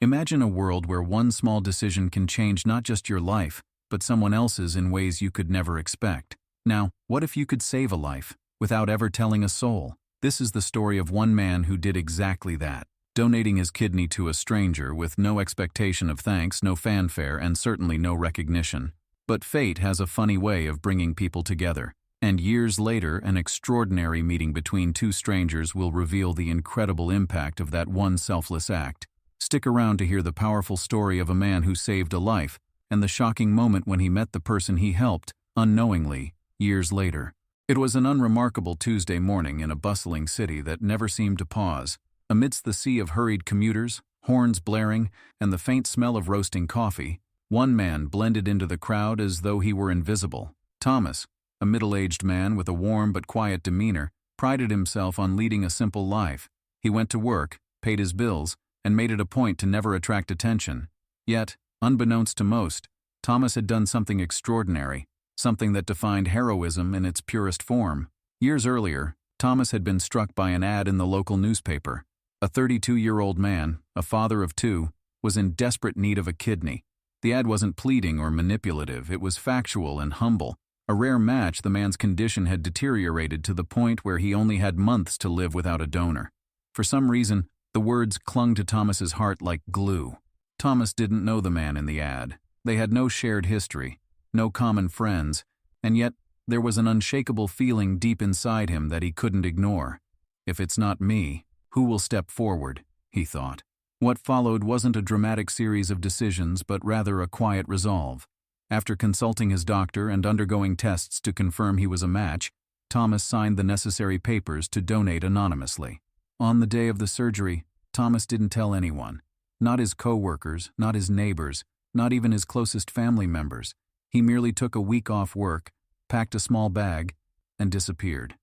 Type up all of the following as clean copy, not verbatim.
Imagine a world where one small decision can change not just your life, but someone else's in ways you could never expect. Now, what if you could save a life without ever telling a soul? This is the story of one man who did exactly that, donating his kidney to a stranger with no expectation of thanks, no fanfare, and certainly no recognition. But fate has a funny way of bringing people together, and years later, an extraordinary meeting between two strangers will reveal the incredible impact of that one selfless act. Stick around to hear the powerful story of a man who saved a life, and the shocking moment when he met the person he helped, unknowingly, years later. It was an unremarkable Tuesday morning in a bustling city that never seemed to pause. Amidst the sea of hurried commuters, horns blaring, and the faint smell of roasting coffee, one man blended into the crowd as though he were invisible. Thomas, a middle-aged man with a warm but quiet demeanor, prided himself on leading a simple life. He went to work, paid his bills, and made it a point to never attract attention. Yet, unbeknownst to most, Thomas had done something extraordinary, something that defined heroism in its purest form. Years earlier, Thomas had been struck by an ad in the local newspaper. A 32-year-old man, a father of two, was in desperate need of a kidney. The ad wasn't pleading or manipulative, it was factual and humble. A rare match, the man's condition had deteriorated to the point where he only had months to live without a donor. For some reason, the words clung to Thomas's heart like glue. Thomas didn't know the man in the ad. They had no shared history, no common friends, and yet there was an unshakable feeling deep inside him that he couldn't ignore. If it's not me, who will step forward? He thought. What followed wasn't a dramatic series of decisions, but rather a quiet resolve. After consulting his doctor and undergoing tests to confirm he was a match, Thomas signed the necessary papers to donate anonymously. On the day of the surgery, Thomas didn't tell anyone. Not his co-workers, not his neighbors, not even his closest family members. He merely took a week off work, packed a small bag, and disappeared.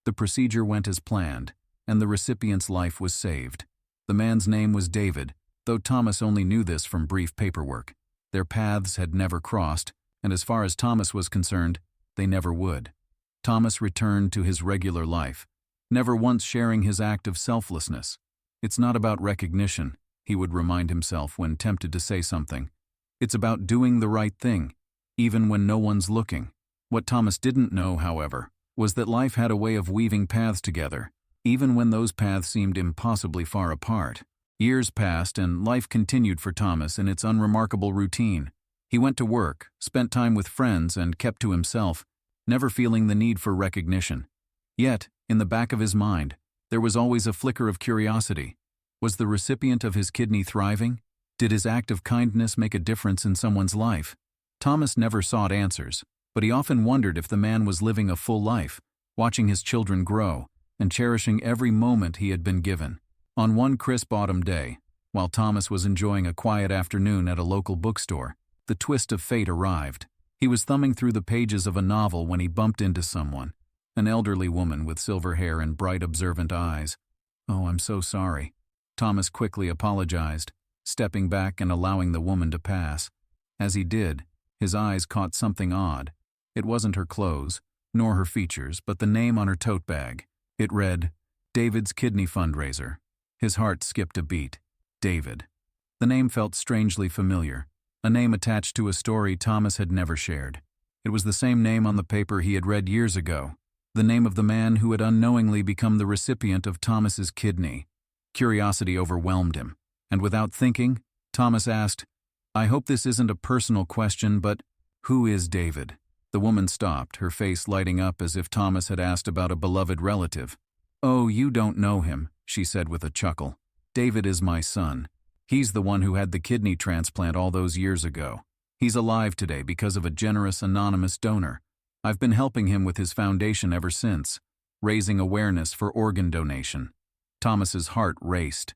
The procedure went as planned, and the recipient's life was saved. The man's name was David, though Thomas only knew this from brief paperwork. Their paths had never crossed, and as far as Thomas was concerned, they never would. Thomas returned to his regular life, never once sharing his act of selflessness. It's not about recognition, he would remind himself when tempted to say something. It's about doing the right thing, even when no one's looking. What Thomas didn't know, however, was that life had a way of weaving paths together, even when those paths seemed impossibly far apart. Years passed and life continued for Thomas in its unremarkable routine. He went to work, spent time with friends, and kept to himself, never feeling the need for recognition. Yet, in the back of his mind, there was always a flicker of curiosity. Was the recipient of his kidney thriving? Did his act of kindness make a difference in someone's life? Thomas never sought answers, but he often wondered if the man was living a full life, watching his children grow, and cherishing every moment he had been given. On one crisp autumn day, while Thomas was enjoying a quiet afternoon at a local bookstore, the twist of fate arrived. He was thumbing through the pages of a novel when he bumped into someone, an elderly woman with silver hair and bright, observant eyes. "Oh, I'm so sorry." Thomas quickly apologized, stepping back and allowing the woman to pass. As he did, his eyes caught something odd. It wasn't her clothes, nor her features, but the name on her tote bag. It read, "David's Kidney Fundraiser." His heart skipped a beat. David. The name felt strangely familiar, a name attached to a story Thomas had never shared. It was the same name on the paper he had read years ago, the name of the man who had unknowingly become the recipient of Thomas's kidney. Curiosity overwhelmed him, and without thinking, Thomas asked, "I hope this isn't a personal question, but who is David?" The woman stopped, her face lighting up as if Thomas had asked about a beloved relative. "Oh, you don't know him," she said with a chuckle. "David is my son. He's the one who had the kidney transplant all those years ago. He's alive today because of a generous anonymous donor. I've been helping him with his foundation ever since, raising awareness for organ donation." Thomas's heart raced.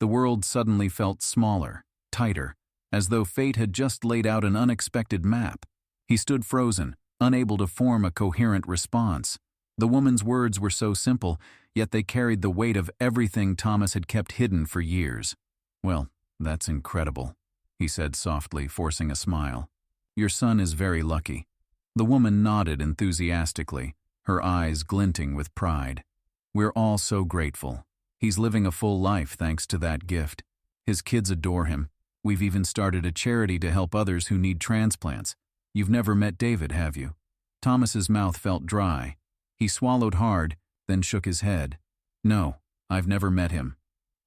The world suddenly felt smaller, tighter, as though fate had just laid out an unexpected map. He stood frozen, unable to form a coherent response. The woman's words were so simple, yet they carried the weight of everything Thomas had kept hidden for years. "Well, that's incredible," he said softly, forcing a smile. "Your son is very lucky." The woman nodded enthusiastically, her eyes glinting with pride. "We're all so grateful. He's living a full life thanks to that gift." His kids adore him. We've even started a charity to help others who need transplants. You've never met David, have you? Thomas's mouth felt dry. He swallowed hard, then shook his head. No, I've never met him.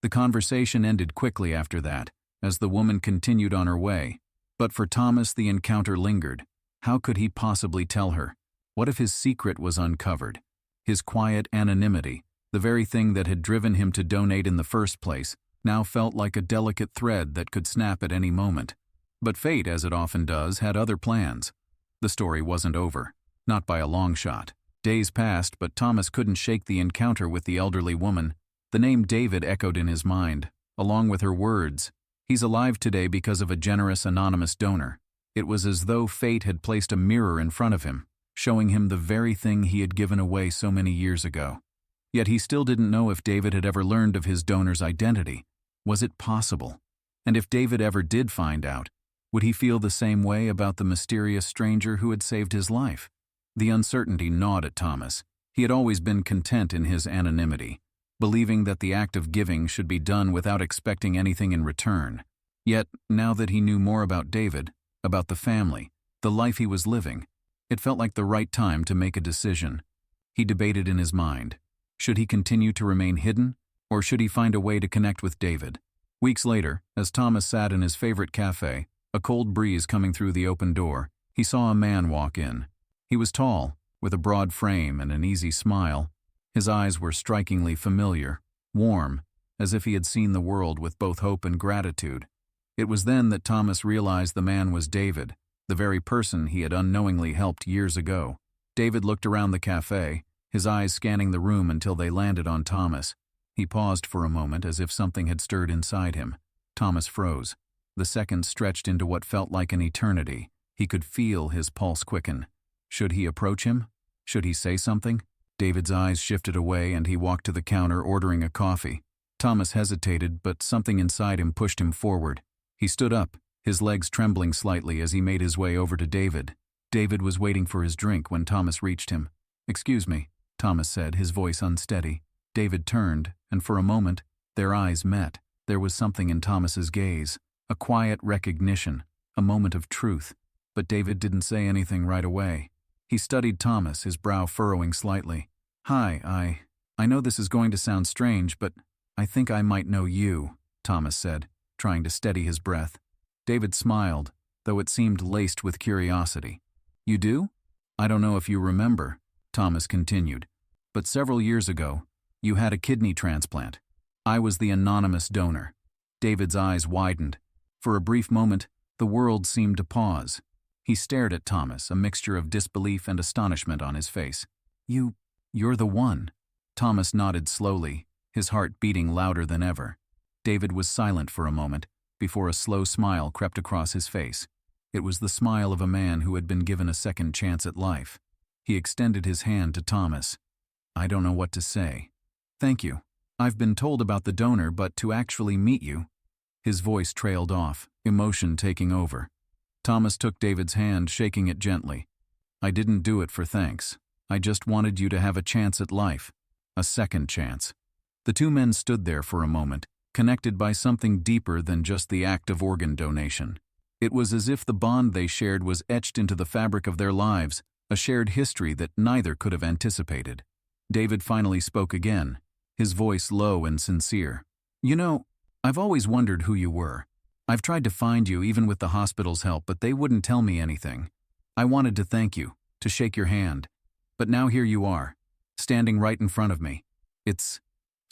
The conversation ended quickly after that, as the woman continued on her way. But for Thomas, the encounter lingered. How could he possibly tell her? What if his secret was uncovered? His quiet anonymity, the very thing that had driven him to donate in the first place, now felt like a delicate thread that could snap at any moment. But fate, as it often does, had other plans. The story wasn't over. Not by a long shot. Days passed, but Thomas couldn't shake the encounter with the elderly woman. The name David echoed in his mind, along with her words. He's alive today because of a generous anonymous donor. It was as though fate had placed a mirror in front of him, showing him the very thing he had given away so many years ago. Yet he still didn't know if David had ever learned of his donor's identity. Was it possible? And if David ever did find out, would he feel the same way about the mysterious stranger who had saved his life? The uncertainty gnawed at Thomas. He had always been content in his anonymity, believing that the act of giving should be done without expecting anything in return. Yet, now that he knew more about David, about the family, the life he was living, it felt like the right time to make a decision. He debated in his mind. Should he continue to remain hidden, or should he find a way to connect with David? Weeks later, as Thomas sat in his favorite cafe, a cold breeze coming through the open door, he saw a man walk in. He was tall, with a broad frame and an easy smile. His eyes were strikingly familiar, warm, as if he had seen the world with both hope and gratitude. It was then that Thomas realized the man was David, the very person he had unknowingly helped years ago. David looked around the cafe, his eyes scanning the room until they landed on Thomas. He paused for a moment as if something had stirred inside him. Thomas froze. The seconds stretched into what felt like an eternity. He could feel his pulse quicken. Should he approach him? Should he say something? David's eyes shifted away and he walked to the counter ordering a coffee. Thomas hesitated, but something inside him pushed him forward. He stood up, his legs trembling slightly as he made his way over to David. David was waiting for his drink when Thomas reached him. "Excuse me," Thomas said, his voice unsteady. David turned, and for a moment, their eyes met. There was something in Thomas's gaze, a quiet recognition, a moment of truth. But David didn't say anything right away. He studied Thomas, his brow furrowing slightly. "Hi, I know this is going to sound strange, but I think I might know you," Thomas said, trying to steady his breath. David smiled, though it seemed laced with curiosity. "You do? I don't know if you remember," Thomas continued, "but several years ago, you had a kidney transplant. I was the anonymous donor." David's eyes widened. For a brief moment, the world seemed to pause. He stared at Thomas, a mixture of disbelief and astonishment on his face. You're the one." Thomas nodded slowly, his heart beating louder than ever. David was silent for a moment, before a slow smile crept across his face. It was the smile of a man who had been given a second chance at life. He extended his hand to Thomas. "I don't know what to say. Thank you. I've been told about the donor, but to actually meet you..." His voice trailed off, emotion taking over. Thomas took David's hand, shaking it gently. "I didn't do it for thanks. I just wanted you to have a chance at life. A second chance." The two men stood there for a moment, connected by something deeper than just the act of organ donation. It was as if the bond they shared was etched into the fabric of their lives, a shared history that neither could have anticipated. David finally spoke again, his voice low and sincere. "You know, I've always wondered who you were. I've tried to find you even with the hospital's help, but they wouldn't tell me anything. I wanted to thank you, to shake your hand. But now here you are, standing right in front of me. It's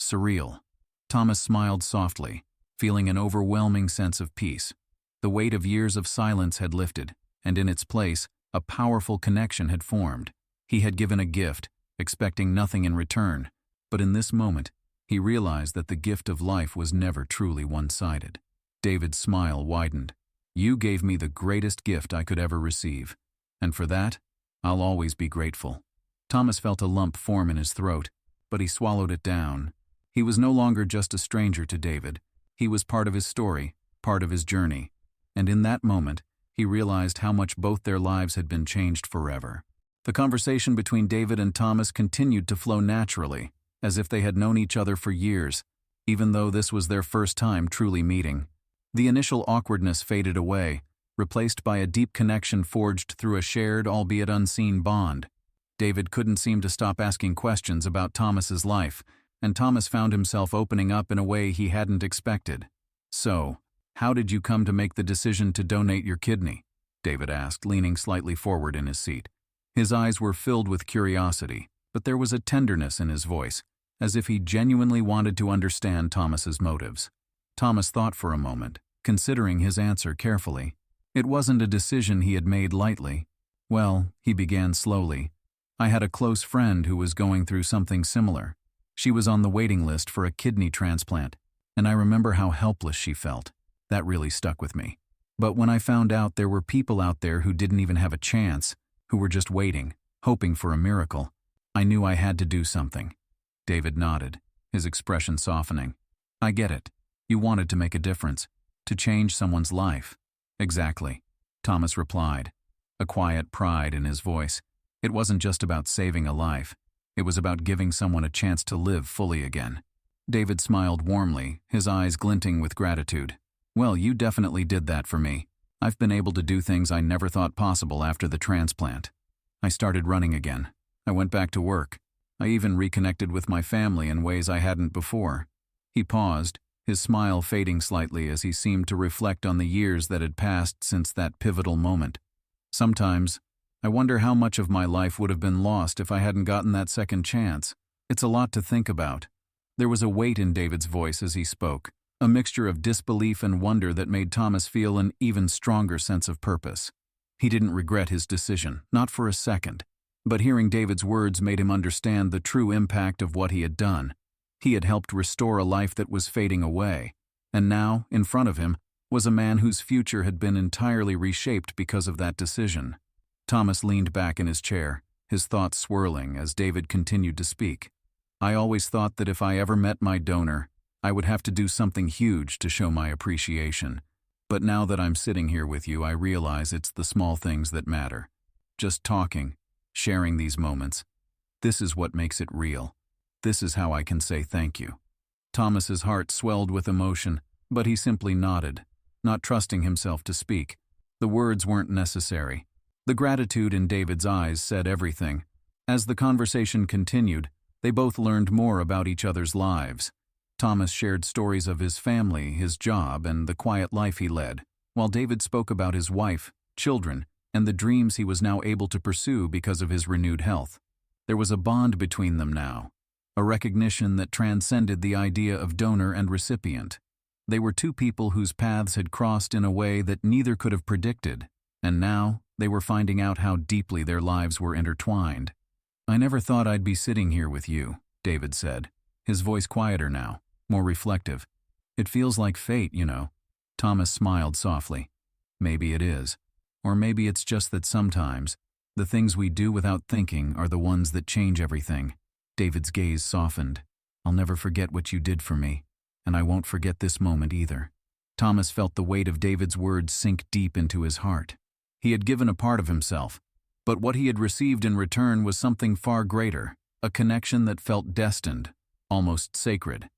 surreal." Thomas smiled softly, feeling an overwhelming sense of peace. The weight of years of silence had lifted, and in its place, a powerful connection had formed. He had given a gift, expecting nothing in return, but in this moment, he realized that the gift of life was never truly one-sided. David's smile widened. "You gave me the greatest gift I could ever receive, and for that, I'll always be grateful." Thomas felt a lump form in his throat, but he swallowed it down. He was no longer just a stranger to David. He was part of his story, part of his journey, and in that moment, he realized how much both their lives had been changed forever. The conversation between David and Thomas continued to flow naturally, as if they had known each other for years. even though this was their first time truly meeting. The initial awkwardness faded away, replaced by a deep connection forged through a shared, albeit unseen, bond. David couldn't seem to stop asking questions about Thomas's life, and Thomas found himself opening up in a way he hadn't expected. "So, how did you come to make the decision to donate your kidney?" David asked, leaning slightly forward in his seat. His eyes were filled with curiosity, but there was a tenderness in his voice, as if he genuinely wanted to understand Thomas's motives. Thomas thought for a moment, considering his answer carefully. It wasn't a decision he had made lightly. "Well," he began slowly, "I had a close friend who was going through something similar. She was on the waiting list for a kidney transplant, and I remember how helpless she felt. That really stuck with me. But when I found out there were people out there who didn't even have a chance, who were just waiting, hoping for a miracle, I knew I had to do something." David nodded, his expression softening. "I get it. You wanted to make a difference, to change someone's life." "Exactly," Thomas replied, a quiet pride in his voice. It wasn't just about saving a life. It was about giving someone a chance to live fully again. David smiled warmly, his eyes glinting with gratitude. "Well, you definitely did that for me. I've been able to do things I never thought possible after the transplant. I started running again. I went back to work. I even reconnected with my family in ways I hadn't before." He paused, his smile fading slightly as he seemed to reflect on the years that had passed since that pivotal moment. "Sometimes, I wonder how much of my life would have been lost if I hadn't gotten that second chance. It's a lot to think about." There was a weight in David's voice as he spoke, a mixture of disbelief and wonder that made Thomas feel an even stronger sense of purpose. He didn't regret his decision, not for a second, but hearing David's words made him understand the true impact of what he had done. He had helped restore a life that was fading away, and now, in front of him, was a man whose future had been entirely reshaped because of that decision. Thomas leaned back in his chair, his thoughts swirling as David continued to speak. "I always thought that if I ever met my donor, I would have to do something huge to show my appreciation. But now that I'm sitting here with you, I realize it's the small things that matter. Just talking, sharing these moments. This is what makes it real. This is how I can say thank you." Thomas's heart swelled with emotion, but he simply nodded, not trusting himself to speak. The words weren't necessary. The gratitude in David's eyes said everything. As the conversation continued, they both learned more about each other's lives. Thomas shared stories of his family, his job, and the quiet life he led, while David spoke about his wife, children, and the dreams he was now able to pursue because of his renewed health. There was a bond between them now, a recognition that transcended the idea of donor and recipient. They were two people whose paths had crossed in a way that neither could have predicted, and now they were finding out how deeply their lives were intertwined. "I never thought I'd be sitting here with you," David said, his voice quieter now, more reflective. "It feels like fate, you know." Thomas smiled softly. "Maybe it is. Or maybe it's just that sometimes, the things we do without thinking are the ones that change everything." David's gaze softened. "I'll never forget what you did for me, and I won't forget this moment either." Thomas felt the weight of David's words sink deep into his heart. He had given a part of himself, but what he had received in return was something far greater, a connection that felt destined, almost sacred.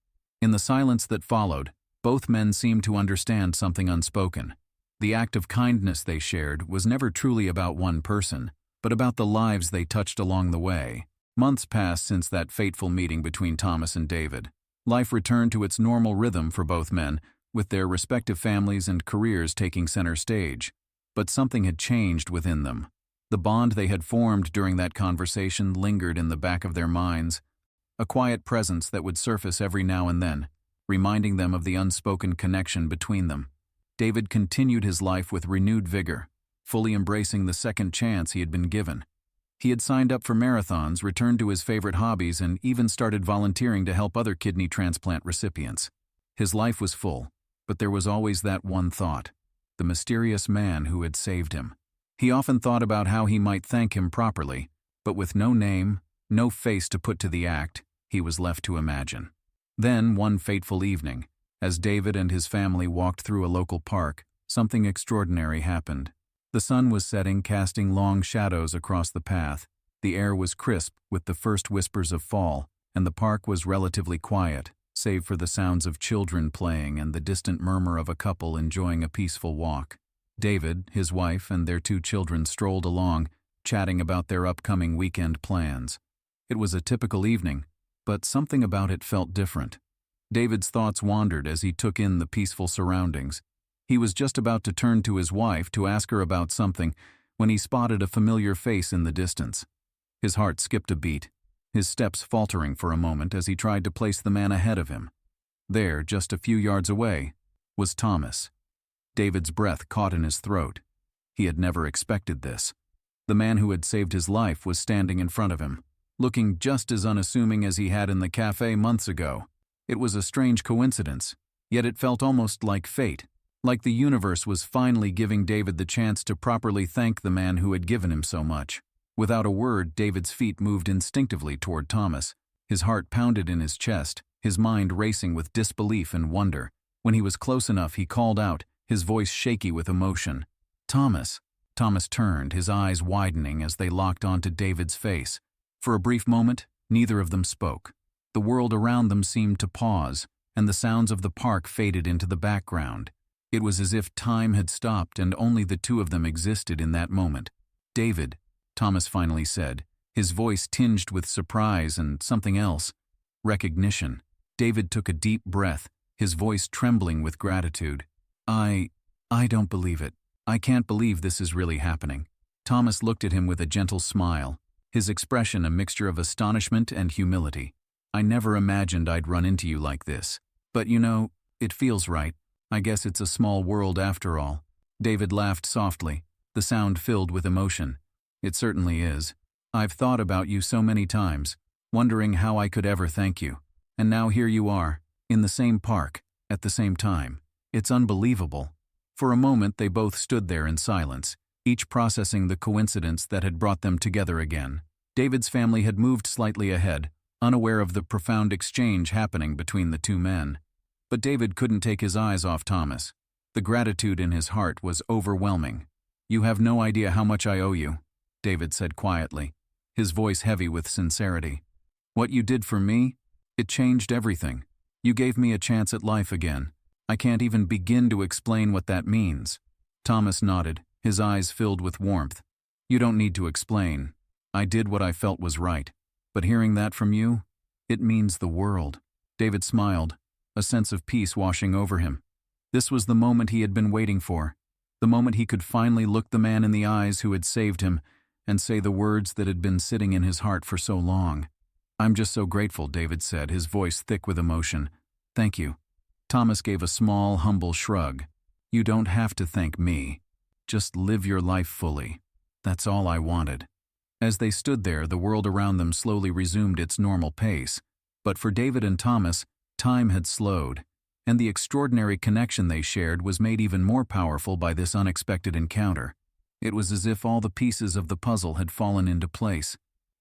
In the silence that followed, both men seemed to understand something unspoken. The act of kindness they shared was never truly about one person, but about the lives they touched along the way. Months passed since that fateful meeting between Thomas and David. Life returned to its normal rhythm for both men, with their respective families and careers taking center stage. But something had changed within them. The bond they had formed during that conversation lingered in the back of their minds, a quiet presence that would surface every now and then, reminding them of the unspoken connection between them. David continued his life with renewed vigor, fully embracing the second chance he had been given. He had signed up for marathons, returned to his favorite hobbies, and even started volunteering to help other kidney transplant recipients. His life was full, but there was always that one thought: the mysterious man who had saved him. He often thought about how he might thank him properly, but with no name, no face to put to the act, he was left to imagine. Then, one fateful evening, as David and his family walked through a local park, something extraordinary happened. The sun was setting, casting long shadows across the path. The air was crisp with the first whispers of fall, and the park was relatively quiet, save for the sounds of children playing and the distant murmur of a couple enjoying a peaceful walk. David, his wife, and their 2 children strolled along, chatting about their upcoming weekend plans. It was a typical evening, but something about it felt different. David's thoughts wandered as he took in the peaceful surroundings. He was just about to turn to his wife to ask her about something when he spotted a familiar face in the distance. His heart skipped a beat, his steps faltering for a moment as he tried to place the man ahead of him. There, just a few yards away, was Thomas. David's breath caught in his throat. He had never expected this. The man who had saved his life was standing in front of him, looking just as unassuming as he had in the cafe months ago. It was a strange coincidence, yet it felt almost like fate, like the universe was finally giving David the chance to properly thank the man who had given him so much. Without a word, David's feet moved instinctively toward Thomas. His heart pounded in his chest, his mind racing with disbelief and wonder. When he was close enough, he called out, his voice shaky with emotion. "Thomas." Thomas turned, his eyes widening as they locked onto David's face. For a brief moment, neither of them spoke. The world around them seemed to pause, and the sounds of the park faded into the background. It was as if time had stopped and only the 2 of them existed in that moment. "David," Thomas finally said, his voice tinged with surprise and something else. Recognition. David took a deep breath, his voice trembling with gratitude. I don't believe it. I can't believe this is really happening." Thomas looked at him with a gentle smile, his expression a mixture of astonishment and humility. "I never imagined I'd run into you like this. But you know, it feels right. I guess it's a small world after all." David laughed softly, the sound filled with emotion. "It certainly is. I've thought about you so many times, wondering how I could ever thank you. And now here you are, in the same park, at the same time. It's unbelievable." For a moment they both stood there in silence, each processing the coincidence that had brought them together again. David's family had moved slightly ahead, unaware of the profound exchange happening between the 2 men. But David couldn't take his eyes off Thomas. The gratitude in his heart was overwhelming. "You have no idea how much I owe you," David said quietly, his voice heavy with sincerity. "What you did for me, it changed everything. You gave me a chance at life again. I can't even begin to explain what that means." Thomas nodded, his eyes filled with warmth. "You don't need to explain. I did what I felt was right. But hearing that from you, it means the world." David smiled, a sense of peace washing over him. This was the moment he had been waiting for, the moment he could finally look the man in the eyes who had saved him and say the words that had been sitting in his heart for so long. "I'm just so grateful," David said, his voice thick with emotion. "Thank you." Thomas gave a small, humble shrug. "You don't have to thank me. Just live your life fully. That's all I wanted." As they stood there, the world around them slowly resumed its normal pace. But for David and Thomas, time had slowed, and the extraordinary connection they shared was made even more powerful by this unexpected encounter. It was as if all the pieces of the puzzle had fallen into place.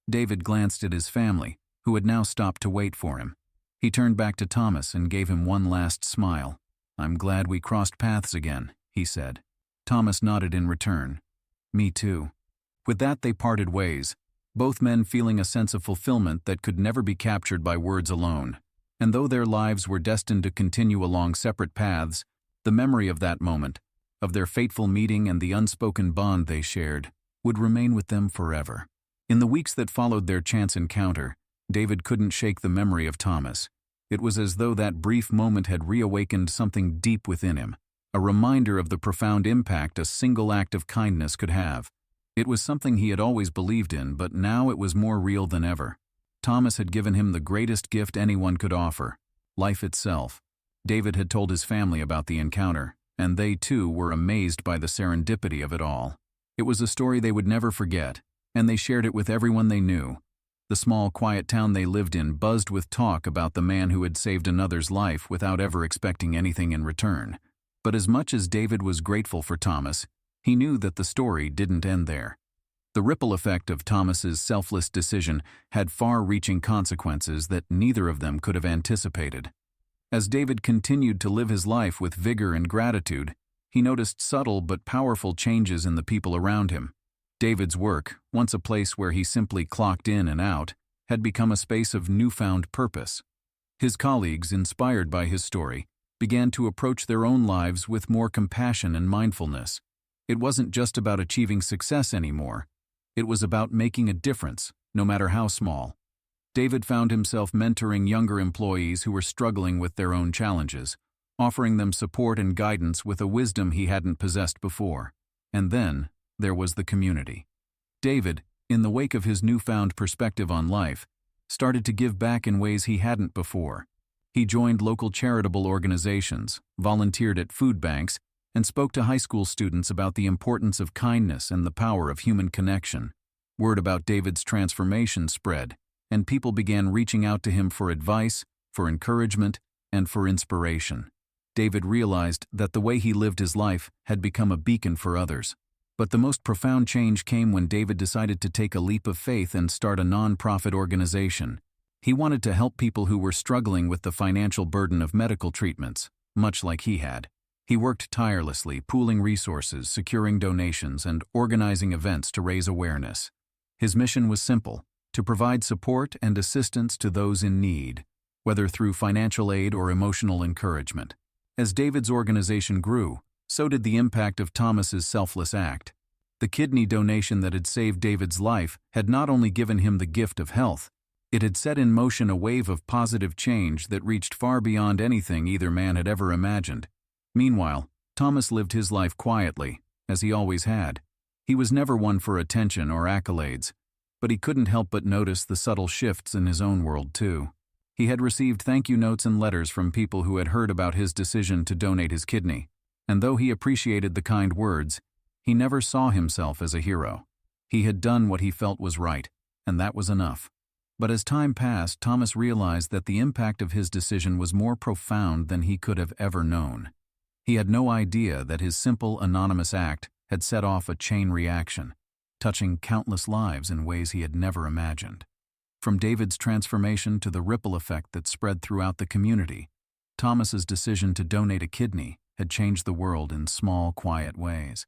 David glanced at his family, who had now stopped to wait for him. He turned back to Thomas and gave him one last smile. "I'm glad we crossed paths again," he said. Thomas nodded in return. "Me too." With that they parted ways, both men feeling a sense of fulfillment that could never be captured by words alone. And though their lives were destined to continue along separate paths, the memory of that moment, of their fateful meeting and the unspoken bond they shared, would remain with them forever. In the weeks that followed their chance encounter, David couldn't shake the memory of Thomas. It was as though that brief moment had reawakened something deep within him, a reminder of the profound impact a single act of kindness could have. It was something he had always believed in, but now it was more real than ever. Thomas had given him the greatest gift anyone could offer, life itself. David had told his family about the encounter, and they too were amazed by the serendipity of it all. It was a story they would never forget, and they shared it with everyone they knew. The small, quiet town they lived in buzzed with talk about the man who had saved another's life without ever expecting anything in return. But as much as David was grateful for Thomas, he knew that the story didn't end there. The ripple effect of Thomas's selfless decision had far-reaching consequences that neither of them could have anticipated. As David continued to live his life with vigor and gratitude, he noticed subtle but powerful changes in the people around him. David's work, once a place where he simply clocked in and out, had become a space of newfound purpose. His colleagues, inspired by his story, began to approach their own lives with more compassion and mindfulness. It wasn't just about achieving success anymore. It was about making a difference, no matter how small. David found himself mentoring younger employees who were struggling with their own challenges, offering them support and guidance with a wisdom he hadn't possessed before. And then, there was the community. David, in the wake of his newfound perspective on life, started to give back in ways he hadn't before. He joined local charitable organizations, volunteered at food banks, and spoke to high school students about the importance of kindness and the power of human connection. Word about David's transformation spread, and people began reaching out to him for advice, for encouragement, and for inspiration. David realized that the way he lived his life had become a beacon for others. But the most profound change came when David decided to take a leap of faith and start a non-profit organization. He wanted to help people who were struggling with the financial burden of medical treatments, much like he had. He worked tirelessly, pooling resources, securing donations, and organizing events to raise awareness. His mission was simple: to provide support and assistance to those in need, whether through financial aid or emotional encouragement. As David's organization grew, so did the impact of Thomas's selfless act. The kidney donation that had saved David's life had not only given him the gift of health, it had set in motion a wave of positive change that reached far beyond anything either man had ever imagined. Meanwhile, Thomas lived his life quietly, as he always had. He was never one for attention or accolades, but he couldn't help but notice the subtle shifts in his own world too. He had received thank you notes and letters from people who had heard about his decision to donate his kidney, and though he appreciated the kind words, he never saw himself as a hero. He had done what he felt was right, and that was enough. But as time passed, Thomas realized that the impact of his decision was more profound than he could have ever known. He had no idea that his simple, anonymous act had set off a chain reaction, touching countless lives in ways he had never imagined. From David's transformation to the ripple effect that spread throughout the community, Thomas's decision to donate a kidney had changed the world in small, quiet ways.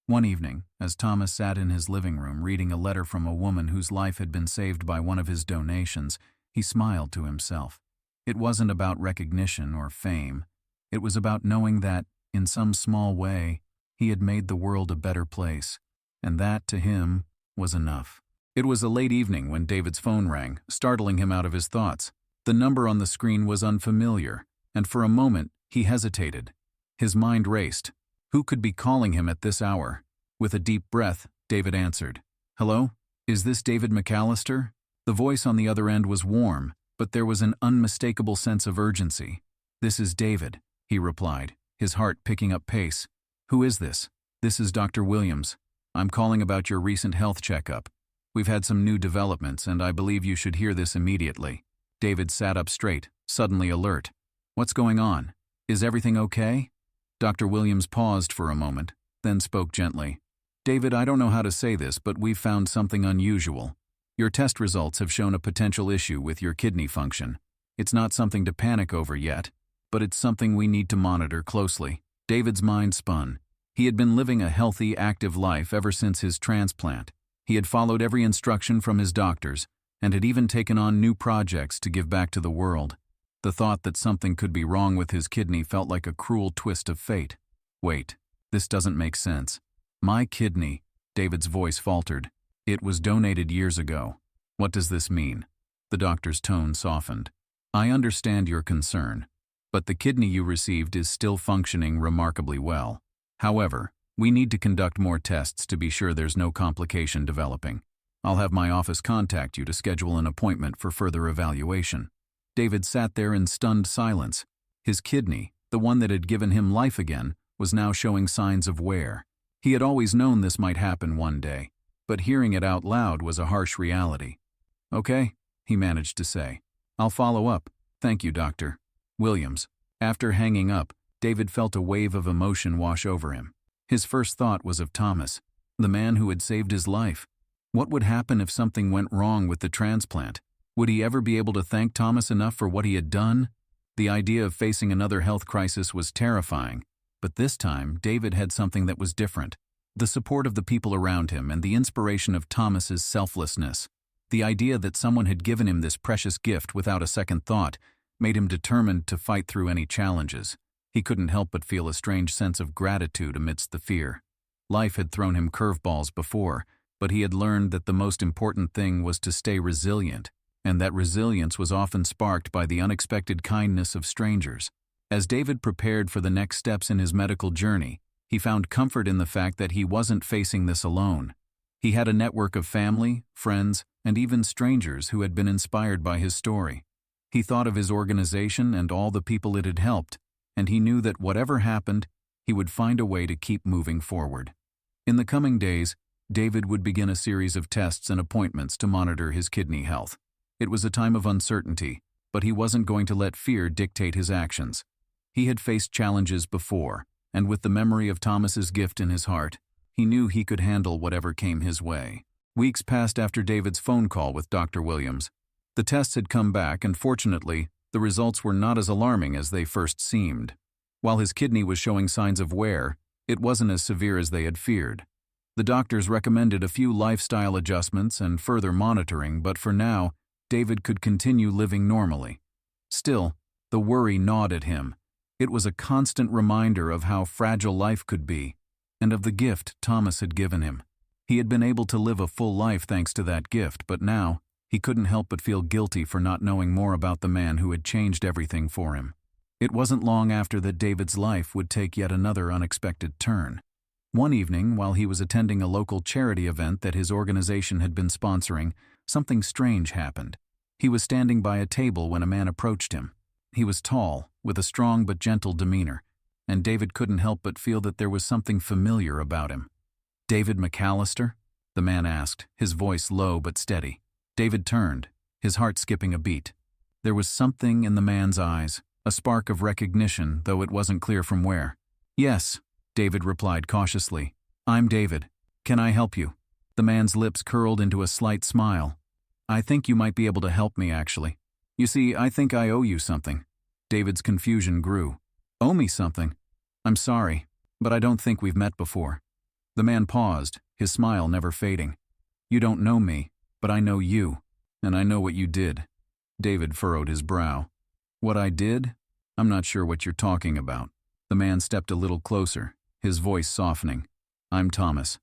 One evening, as Thomas sat in his living room reading a letter from a woman whose life had been saved by one of his donations, he smiled to himself. It wasn't about recognition or fame. It was about knowing that, in some small way, he had made the world a better place, and that, to him, was enough. It was a late evening when David's phone rang, startling him out of his thoughts. The number on the screen was unfamiliar, and for a moment, he hesitated. His mind raced. Who could be calling him at this hour? With a deep breath, David answered. "Hello? Is this David McAllister?" The voice on the other end was warm, but there was an unmistakable sense of urgency. "This is David," he replied, his heart picking up pace. "Who is this?" "This is Dr. Williams. I'm calling about your recent health checkup. We've had some new developments, and I believe you should hear this immediately." David sat up straight, suddenly alert. "What's going on? Is everything okay?" Dr. Williams paused for a moment, then spoke gently. "David, I don't know how to say this, but we've found something unusual. Your test results have shown a potential issue with your kidney function. It's not something to panic over yet, but it's something we need to monitor closely." David's mind spun. He had been living a healthy, active life ever since his transplant. He had followed every instruction from his doctors, and had even taken on new projects to give back to the world. The thought that something could be wrong with his kidney felt like a cruel twist of fate. "Wait, this doesn't make sense." "My kidney," David's voice faltered. "It was donated years ago. What does this mean?" The doctor's tone softened. "I understand your concern, but the kidney you received is still functioning remarkably well. However, we need to conduct more tests to be sure there's no complication developing. I'll have my office contact you to schedule an appointment for further evaluation." David sat there in stunned silence. His kidney, the one that had given him life again, was now showing signs of wear. He had always known this might happen one day, but hearing it out loud was a harsh reality. "Okay," he managed to say. "I'll follow up. Thank you, Dr. Williams." After hanging up, David felt a wave of emotion wash over him. His first thought was of Thomas, the man who had saved his life. What would happen if something went wrong with the transplant? Would he ever be able to thank Thomas enough for what he had done? The idea of facing another health crisis was terrifying, but this time David had something that was different. The support of the people around him and the inspiration of Thomas's selflessness. The idea that someone had given him this precious gift without a second thought made him determined to fight through any challenges. He couldn't help but feel a strange sense of gratitude amidst the fear. Life had thrown him curveballs before, but he had learned that the most important thing was to stay resilient, and that resilience was often sparked by the unexpected kindness of strangers. As David prepared for the next steps in his medical journey, he found comfort in the fact that he wasn't facing this alone. He had a network of family, friends, and even strangers who had been inspired by his story. He thought of his organization and all the people it had helped, and he knew that whatever happened, he would find a way to keep moving forward. In the coming days, David would begin a series of tests and appointments to monitor his kidney health. It was a time of uncertainty, but he wasn't going to let fear dictate his actions. He had faced challenges before, and with the memory of Thomas's gift in his heart, he knew he could handle whatever came his way. Weeks passed after David's phone call with Dr. Williams. The tests had come back, and fortunately, the results were not as alarming as they first seemed. While his kidney was showing signs of wear, it wasn't as severe as they had feared. The doctors recommended a few lifestyle adjustments and further monitoring, but for now, David could continue living normally. Still, the worry gnawed at him. It was a constant reminder of how fragile life could be, and of the gift Thomas had given him. He had been able to live a full life thanks to that gift, but now, he couldn't help but feel guilty for not knowing more about the man who had changed everything for him. It wasn't long after that David's life would take yet another unexpected turn. One evening, while he was attending a local charity event that his organization had been sponsoring, something strange happened. He was standing by a table when a man approached him. He was tall, with a strong but gentle demeanor, and David couldn't help but feel that there was something familiar about him. "David McAllister?" the man asked, his voice low but steady. David turned, his heart skipping a beat. There was something in the man's eyes, a spark of recognition, though it wasn't clear from where. "Yes," David replied cautiously. "I'm David. Can I help you?" The man's lips curled into a slight smile. "I think you might be able to help me, actually. You see, I think I owe you something." David's confusion grew. "Owe me something? I'm sorry, but I don't think we've met before." The man paused, his smile never fading. "You don't know me, but I know you, and I know what you did." David furrowed his brow. "What I did? I'm not sure what you're talking about." The man stepped a little closer, his voice softening. "I'm Thomas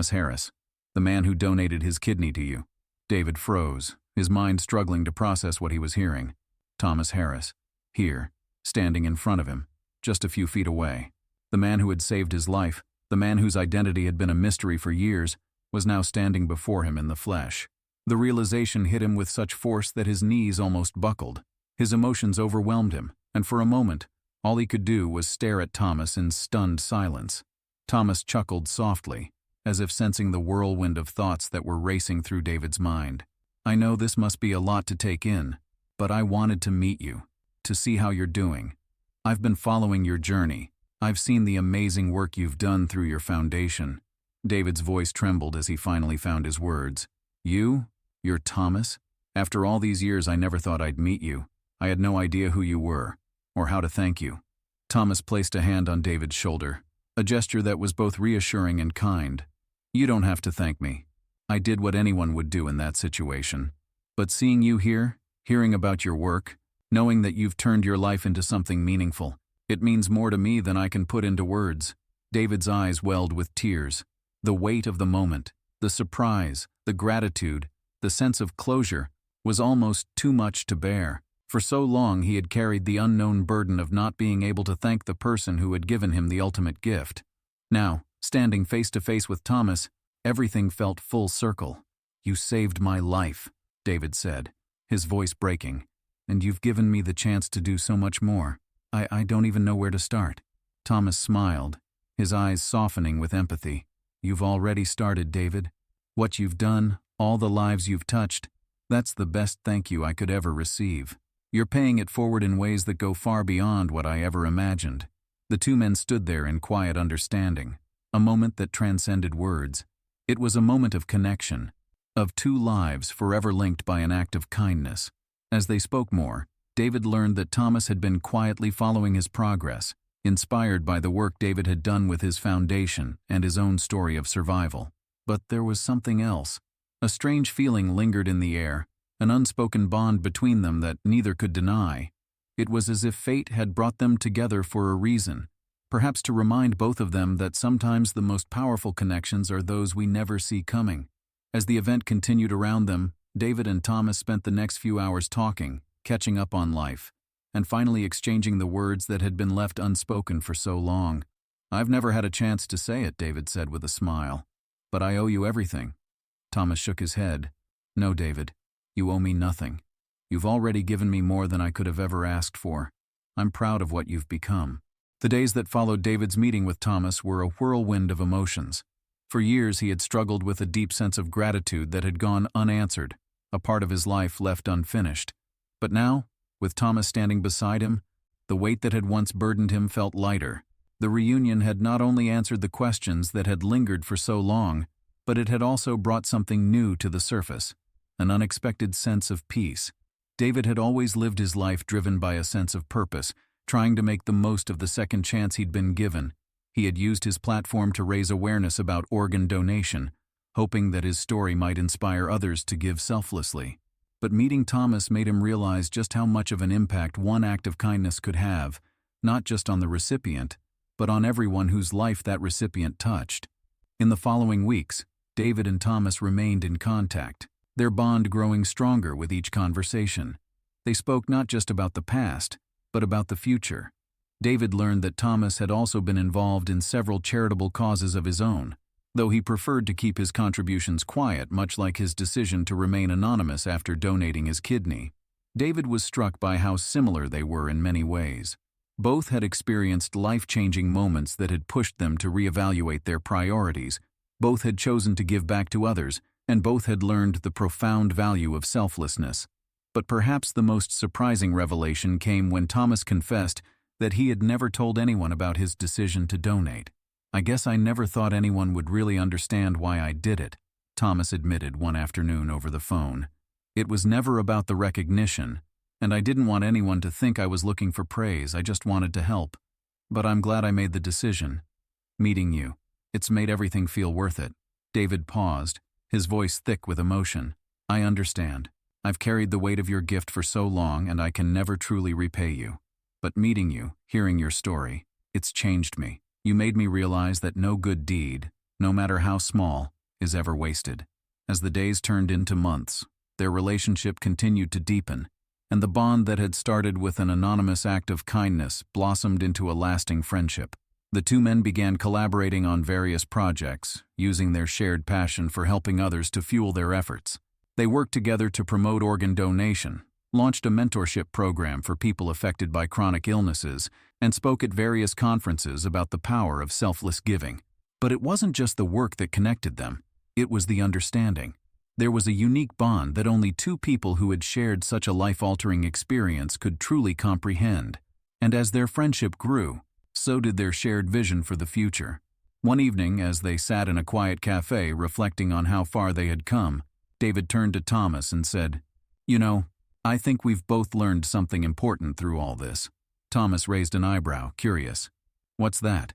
Harris, the man who donated his kidney to you." David froze, his mind struggling to process what he was hearing. Thomas Harris. Here, standing in front of him, just a few feet away. The man who had saved his life, the man whose identity had been a mystery for years, was now standing before him in the flesh. The realization hit him with such force that his knees almost buckled. His emotions overwhelmed him, and for a moment, all he could do was stare at Thomas in stunned silence. Thomas chuckled softly, as if sensing the whirlwind of thoughts that were racing through David's mind. "I know this must be a lot to take in, but I wanted to meet you, to see how you're doing. I've been following your journey. I've seen the amazing work you've done through your foundation." David's voice trembled as he finally found his words. You're Thomas? After all these years, I never thought I'd meet you. I had no idea who you were, or how to thank you." Thomas placed a hand on David's shoulder, a gesture that was both reassuring and kind. "You don't have to thank me. I did what anyone would do in that situation. But seeing you here, hearing about your work, knowing that you've turned your life into something meaningful, it means more to me than I can put into words." David's eyes welled with tears. The weight of the moment, the surprise, the gratitude, the sense of closure, was almost too much to bear. For so long he had carried the unknown burden of not being able to thank the person who had given him the ultimate gift. Now, standing face to face with Thomas, everything felt full circle. "You saved my life," David said, his voice breaking, "and you've given me the chance to do so much more. I don't even know where to start." Thomas smiled, his eyes softening with empathy. "You've already started, David. What you've done, all the lives you've touched, that's the best thank you I could ever receive. You're paying it forward in ways that go far beyond what I ever imagined." The two men stood there in quiet understanding, a moment that transcended words. It was a moment of connection, of two lives forever linked by an act of kindness. As they spoke more, David learned that Thomas had been quietly following his progress, inspired by the work David had done with his foundation and his own story of survival. But there was something else. A strange feeling lingered in the air, an unspoken bond between them that neither could deny. It was as if fate had brought them together for a reason, perhaps to remind both of them that sometimes the most powerful connections are those we never see coming. As the event continued around them, David and Thomas spent the next few hours talking, catching up on life, and finally exchanging the words that had been left unspoken for so long. "I've never had a chance to say it," David said with a smile. "But I owe you everything." Thomas shook his head. "No, David, you owe me nothing. You've already given me more than I could have ever asked for. I'm proud of what you've become." The days that followed David's meeting with Thomas were a whirlwind of emotions. For years he had struggled with a deep sense of gratitude that had gone unanswered, a part of his life left unfinished. But now, with Thomas standing beside him, the weight that had once burdened him felt lighter. The reunion had not only answered the questions that had lingered for so long, but it had also brought something new to the surface, an unexpected sense of peace. David had always lived his life driven by a sense of purpose, trying to make the most of the second chance he'd been given. He had used his platform to raise awareness about organ donation, hoping that his story might inspire others to give selflessly. But meeting Thomas made him realize just how much of an impact one act of kindness could have, not just on the recipient, but on everyone whose life that recipient touched. In the following weeks, David and Thomas remained in contact, their bond growing stronger with each conversation. They spoke not just about the past, but about the future. David learned that Thomas had also been involved in several charitable causes of his own, though he preferred to keep his contributions quiet, much like his decision to remain anonymous after donating his kidney. David was struck by how similar they were in many ways. Both had experienced life-changing moments that had pushed them to reevaluate their priorities. Both had chosen to give back to others, and both had learned the profound value of selflessness. But perhaps the most surprising revelation came when Thomas confessed that he had never told anyone about his decision to donate. "I guess I never thought anyone would really understand why I did it," Thomas admitted one afternoon over the phone. "It was never about the recognition, and I didn't want anyone to think I was looking for praise. I just wanted to help. But I'm glad I made the decision. Meeting you, it's made everything feel worth it." David paused, his voice thick with emotion. "I understand. I've carried the weight of your gift for so long, and I can never truly repay you. But meeting you, hearing your story, it's changed me. You made me realize that no good deed, no matter how small, is ever wasted." As the days turned into months, their relationship continued to deepen, and the bond that had started with an anonymous act of kindness blossomed into a lasting friendship. The two men began collaborating on various projects, using their shared passion for helping others to fuel their efforts. They worked together to promote organ donation, launched a mentorship program for people affected by chronic illnesses, and spoke at various conferences about the power of selfless giving. But it wasn't just the work that connected them, it was the understanding. There was a unique bond that only two people who had shared such a life-altering experience could truly comprehend. And as their friendship grew, so did their shared vision for the future. One evening, as they sat in a quiet cafe reflecting on how far they had come, David turned to Thomas and said, "You know, I think we've both learned something important through all this." Thomas raised an eyebrow, curious. "What's that?"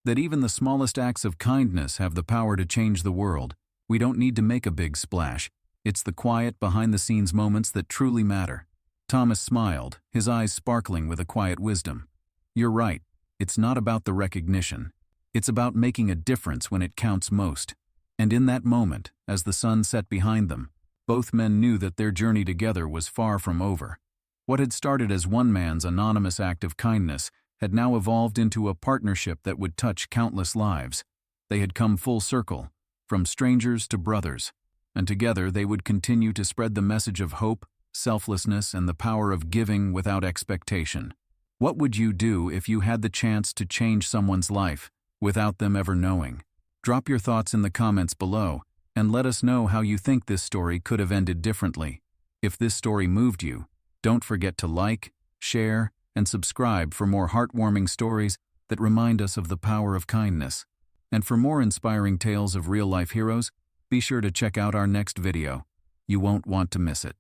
"That even the smallest acts of kindness have the power to change the world. We don't need to make a big splash. It's the quiet, behind-the-scenes moments that truly matter." Thomas smiled, his eyes sparkling with a quiet wisdom. "You're right. It's not about the recognition. It's about making a difference when it counts most." And in that moment, as the sun set behind them, both men knew that their journey together was far from over. What had started as one man's anonymous act of kindness had now evolved into a partnership that would touch countless lives. They had come full circle, from strangers to brothers, and together they would continue to spread the message of hope, selflessness, and the power of giving without expectation. What would you do if you had the chance to change someone's life without them ever knowing? Drop your thoughts in the comments below, and let us know how you think this story could have ended differently. If this story moved you, don't forget to like, share, and subscribe for more heartwarming stories that remind us of the power of kindness. And for more inspiring tales of real-life heroes, be sure to check out our next video. You won't want to miss it.